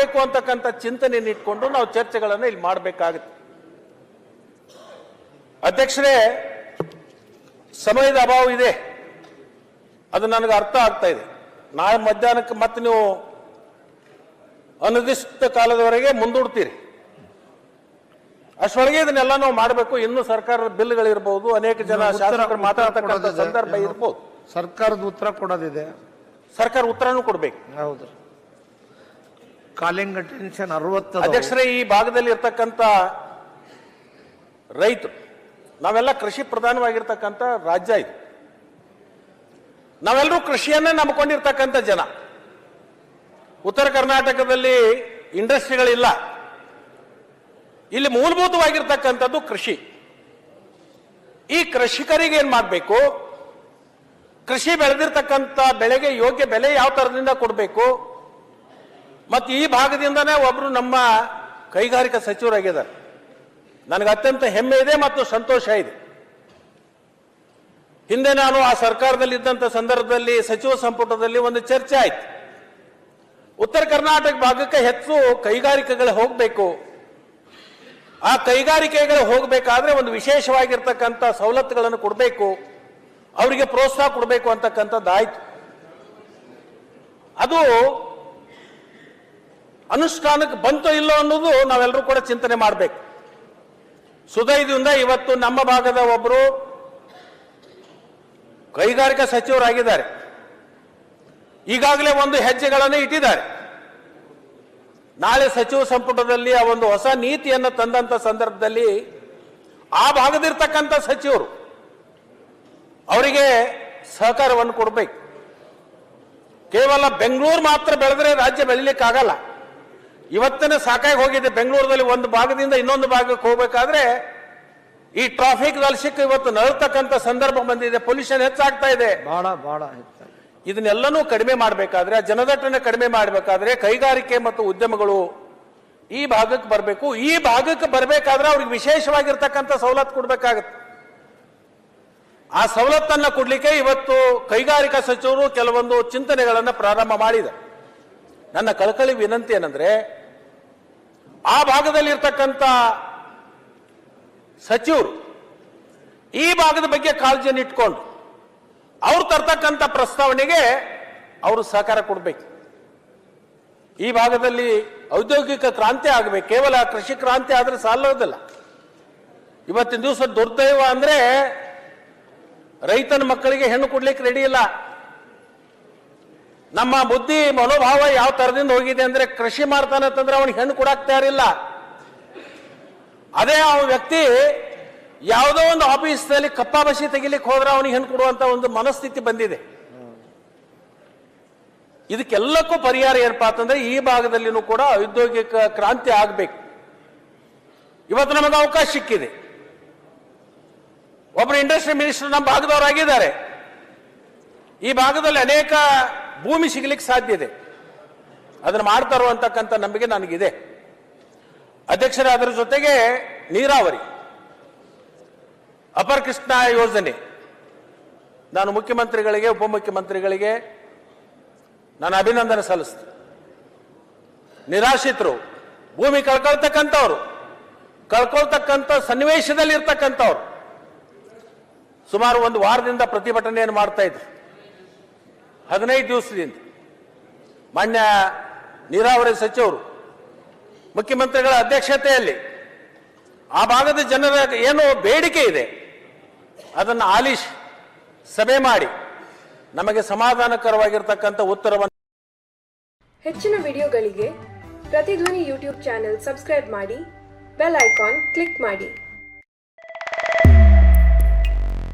ಮಾಡಬೇಕು ಅಂತಕ್ಕಂಥ ಚಿಂತನೆಯನ್ನು ಇಟ್ಕೊಂಡು ನಾವು ಚರ್ಚೆಗಳನ್ನು ಇಲ್ಲಿ ಮಾಡಬೇಕಾಗುತ್ತೆ. ಅಧ್ಯಕ್ಷರೇ, ಸಮಯದ ಅಭಾವ ಇದೆ, ಅದು ನನಗೆ ಅರ್ಥ ಆಗ್ತಾ ಇದೆ. ನಾಳೆ ಮಧ್ಯಾಹ್ನಕ್ಕೆ ಮತ್ತೆ ನೀವು ಅನಿರ್ದಿಷ್ಟ ಕಾಲದವರೆಗೆ ಮುಂದೂಡ್ತೀರಿ. ಅಷ್ಟೊಳಗೆ ಇದನ್ನೆಲ್ಲ ನಾವು ಮಾಡಬೇಕು. ಇನ್ನೂ ಸರ್ಕಾರದ ಬಿಲ್ಗಳಿರ್ಬೋದು, ಅನೇಕ ಜನ ಶಾಸಕರು ಮಾತಾಡ್ತಕ್ಕಂಥ ಸಂದರ್ಭ ಇರ್ಬೋದು. ಸರ್ಕಾರದ ಉತ್ತರ ಕೊಡೋದಿದೆ, ಸರ್ಕಾರ ಉತ್ತರನೂ ಕೊಡ್ಬೇಕು. ಹೌದು. Calling attention 60. ಅಧ್ಯಕ್ಷರೇ, ಈ ಭಾಗದಲ್ಲಿ ಇರ್ತಕ್ಕಂಥ ರೈತರು, ನಾವೆಲ್ಲ ಕೃಷಿ ಪ್ರಧಾನವಾಗಿರ್ತಕ್ಕಂಥ ರಾಜ್ಯ ಇದು. ನಾವೆಲ್ಲರೂ ಕೃಷಿಯನ್ನೇ ನಂಬಿಕೊಂಡಿರ್ತಕ್ಕಂಥ ಜನ. ಉತ್ತರ ಕರ್ನಾಟಕದಲ್ಲಿ ಇಂಡಸ್ಟ್ರಿಗಳಿಲ್ಲ. ಇಲ್ಲಿ ಮೂಲಭೂತವಾಗಿರ್ತಕ್ಕಂಥದ್ದು ಕೃಷಿ. ಈ ಕೃಷಿಕರಿಗೆ ಏನ್ ಮಾಡಬೇಕು, ಕೃಷಿ ಬೆಳೆದಿರ್ತಕ್ಕಂಥ ಬೆಳೆಗೆ ಯೋಗ್ಯ ಬೆಲೆ ಯಾವ ತರದಿಂದ ಕೊಡಬೇಕು. ಮತ್ತು ಈ ಭಾಗದಿಂದನೇ ಒಬ್ರು ನಮ್ಮ ಕೈಗಾರಿಕಾ ಸಚಿವರಾಗಿದ್ದಾರೆ. ನನಗೆ ಅತ್ಯಂತ ಹೆಮ್ಮೆ ಇದೆ ಮತ್ತು ಸಂತೋಷ ಇದೆ. ಹಿಂದೆ ನಾನು ಆ ಸರ್ಕಾರದಲ್ಲಿ ಇದ್ದಂಥ ಸಂದರ್ಭದಲ್ಲಿ ಸಚಿವ ಸಂಪುಟದಲ್ಲಿ ಒಂದು ಚರ್ಚೆ ಆಯ್ತು. ಉತ್ತರ ಕರ್ನಾಟಕ ಭಾಗಕ್ಕೆ ಹೆಚ್ಚು ಕೈಗಾರಿಕೆಗಳು ಹೋಗಬೇಕು. ಆ ಕೈಗಾರಿಕೆಗಳು ಹೋಗಬೇಕಾದ್ರೆ ಒಂದು ವಿಶೇಷವಾಗಿರ್ತಕ್ಕಂಥ ಸವಲತ್ತುಗಳನ್ನು ಕೊಡಬೇಕು, ಅವರಿಗೆ ಪ್ರೋತ್ಸಾಹ ಕೊಡಬೇಕು ಅಂತಕ್ಕಂಥದ್ದಾಯ್ತು. ಅದು ಅನುಷ್ಠಾನಕ್ಕೆ ಬಂತೋ ಇಲ್ಲೋ ಅನ್ನೋದು ನಾವೆಲ್ಲರೂ ಕೂಡ ಚಿಂತನೆ ಮಾಡಬೇಕು. ಸುದೈದಿಂದ ಇವತ್ತು ನಮ್ಮ ಭಾಗದ ಒಬ್ಬರು ಕೈಗಾರಿಕಾ ಸಚಿವರಾಗಿದ್ದಾರೆ. ಈಗಾಗಲೇ ಒಂದು ಹೆಜ್ಜೆಗಳನ್ನು ಇಟ್ಟಿದ್ದಾರೆ. ನಾಳೆ ಸಚಿವ ಸಂಪುಟದಲ್ಲಿ ಆ ಒಂದು ಹೊಸ ನೀತಿಯನ್ನು ತಂದಂತ ಸಂದರ್ಭದಲ್ಲಿ ಆ ಭಾಗದಿರ್ತಕ್ಕಂಥ ಸಚಿವರು ಅವರಿಗೆ ಸಹಕಾರವನ್ನು ಕೊಡಬೇಕು. ಕೇವಲ ಬೆಂಗಳೂರು ಮಾತ್ರ ಬೆಳೆದ್ರೆ ರಾಜ್ಯ ಬೆಳಿಲಿಕ್ಕಾಗಲ್ಲ. ಇವತ್ತನೇ ಸಾಕಾಗಿ ಹೋಗಿದೆ. ಬೆಂಗಳೂರಲ್ಲಿ ಒಂದು ಭಾಗದಿಂದ ಇನ್ನೊಂದು ಭಾಗಕ್ಕೆ ಹೋಗಬೇಕಾದ್ರೆ ಈ ಟ್ರಾಫಿಕ್ ಸಿಕ್ಕ ಇವತ್ತು ನರತಕ್ಕಂಥ ಸಂದರ್ಭ ಬಂದಿದೆ. ಪೊಲ್ಯೂಷನ್ ಹೆಚ್ಚಾಗ್ತಾ ಇದೆ. ಬಹಳ ಇದನ್ನೆಲ್ಲನೂ ಕಡಿಮೆ ಮಾಡಬೇಕಾದ್ರೆ, ಜನದಟ್ಟಣೆ ಕಡಿಮೆ ಮಾಡಬೇಕಾದ್ರೆ ಕೈಗಾರಿಕೆ ಮತ್ತು ಉದ್ಯಮಗಳು ಈ ಭಾಗಕ್ಕೆ ಬರಬೇಕು. ಈ ಭಾಗಕ್ಕೆ ಬರಬೇಕಾದ್ರೆ ಅವ್ರಿಗೆ ವಿಶೇಷವಾಗಿರ್ತಕ್ಕಂಥ ಸವಲತ್ತು ಕೊಡಬೇಕಾಗತ್ತೆ. ಆ ಸವಲತ್ತನ್ನು ಕೊಡ್ಲಿಕ್ಕೆ ಇವತ್ತು ಕೈಗಾರಿಕಾ ಸಚಿವರು ಕೆಲವೊಂದು ಚಿಂತನೆಗಳನ್ನು ಪ್ರಾರಂಭ ಮಾಡಿದ್ದಾರೆ. ನನ್ನ ಕಳಕಳಿ ವಿನಂತಿ ಏನಂದ್ರೆ, ಆ ಭಾಗದಲ್ಲಿ ಇರ್ತಕ್ಕಂಥ ಸಚಿವರು ಈ ಭಾಗದ ಬಗ್ಗೆ ಕಾಳಜಿಯನ್ನು ಇಟ್ಕೊಂಡು ಅವ್ರು ತರ್ತಕ್ಕಂಥ ಪ್ರಸ್ತಾವನೆಗೆ ಅವರು ಸಹಕಾರ ಕೊಡಬೇಕು. ಈ ಭಾಗದಲ್ಲಿ ಔದ್ಯೋಗಿಕ ಕ್ರಾಂತಿ ಆಗಬೇಕು. ಕೇವಲ ಕೃಷಿ ಕ್ರಾಂತಿ ಆದ್ರೆ ಸಾಲೋದಿಲ್ಲ. ಇವತ್ತಿನ ದಿವಸ ದುರ್ದೈವ ಅಂದ್ರೆ ರೈತನ ಮಕ್ಕಳಿಗೆ ಹೆಣ್ಣು ಕೊಡ್ಲಿಕ್ಕೆ ರೆಡಿ ಇಲ್ಲ. ನಮ್ಮ ಬುದ್ಧಿ ಮನೋಭಾವ ಯಾವ ತರದಿಂದ ಹೋಗಿದೆ ಅಂದ್ರೆ, ಕೃಷಿ ಮಾಡ್ತಾನೆ ಅಂತಂದ್ರೆ ಅವನಿಗೆ ಹೆಣ್ಣು ಕೊಡಾಕ್ ತಯಾರಿಲ್ಲ. ಅದೇ ಆ ವ್ಯಕ್ತಿ ಯಾವುದೋ ಒಂದು ಆಫೀಸ್ನಲ್ಲಿ ಕಪ್ಪಾಬಸಿ ತೆಗಿಲಿಕ್ಕೆ ಹೋದ್ರೆ ಅವನಿಗೆ ಹೆಣ್ಣು ಕೊಡುವಂತ ಒಂದು ಮನಸ್ಥಿತಿ ಬಂದಿದೆ. ಇದಕ್ಕೆಲ್ಲಕ್ಕೂ ಪರಿಹಾರ ಏನಪ್ಪಾ ಅಂತಂದ್ರೆ, ಈ ಭಾಗದಲ್ಲಿನೂ ಕೂಡ ಔದ್ಯೋಗಿಕ ಕ್ರಾಂತಿ ಆಗಬೇಕು. ಇವತ್ತು ನಮಗೆ ಅವಕಾಶ ಸಿಕ್ಕಿದೆ. ಒಬ್ಬರು ಇಂಡಸ್ಟ್ರಿ ಮಿನಿಸ್ಟರ್ ನಮ್ಮ ಭಾಗದವರಾಗಿದ್ದಾರೆ. ಈ ಭಾಗದಲ್ಲಿ ಅನೇಕ ಭೂಮಿ ಸಿಗಲಿಕ್ಕೆ ಸಾಧ್ಯ ಇದೆ. ಅದನ್ನು ಮಾಡ್ತಾರೋ ಅಂತಕ್ಕಂಥ ನಂಬಿಕೆ ನನಗಿದೆ. ಅಧ್ಯಕ್ಷರೇ, ಅದರ ಜೊತೆಗೆ ನೀರಾವರಿ ಅಪರ ಕೃಷ್ಣ ಯೋಜನೆ, ನಾನು ಮುಖ್ಯಮಂತ್ರಿಗಳಿಗೆ ಉಪಮುಖ್ಯಮಂತ್ರಿಗಳಿಗೆ ನಾನು ಅಭಿನಂದನೆ ಸಲ್ಲಿಸ್ತೀನಿ. ನಿರಾಶ್ರಿತರು, ಭೂಮಿ ಕಳ್ಕೊಳ್ತಕ್ಕಂಥ ಸನ್ನಿವೇಶದಲ್ಲಿ ಇರ್ತಕ್ಕಂಥವ್ರು ಸುಮಾರು ಒಂದು ವಾರದಿಂದ ಪ್ರತಿಭಟನೆಯನ್ನು ಮಾಡ್ತಾ ಇದ್ರು. 15 ದಿವಸದಿಂದ ಮಾನ್ಯ ನೀರಾವರಿ ಸಚಿವರು ಮುಖ್ಯಮಂತ್ರಿಗಳ ಅಧ್ಯಕ್ಷತೆಯಲ್ಲಿ ಆ ಭಾಗದ ಜನರ ಏನು ಬೇಡಿಕೆ ಇದೆ ಅದನ್ನು ಆಲಿಸಿ ಸಭೆ ಮಾಡಿ ನಮಗೆ ಸಮಾಧಾನಕರವಾಗಿರ್ತಕ್ಕಂಥ ಉತ್ತರವನ್ನು. ಹೆಚ್ಚಿನ ವಿಡಿಯೋಗಳಿಗೆ ಪ್ರತಿಧ್ವನಿ ಯೂಟ್ಯೂಬ್ ಚಾನೆಲ್ ಸಬ್ಸ್ಕ್ರೈಬ್ ಮಾಡಿ, ಬೆಲ್ ಐಕಾನ್ ಕ್ಲಿಕ್ ಮಾಡಿ.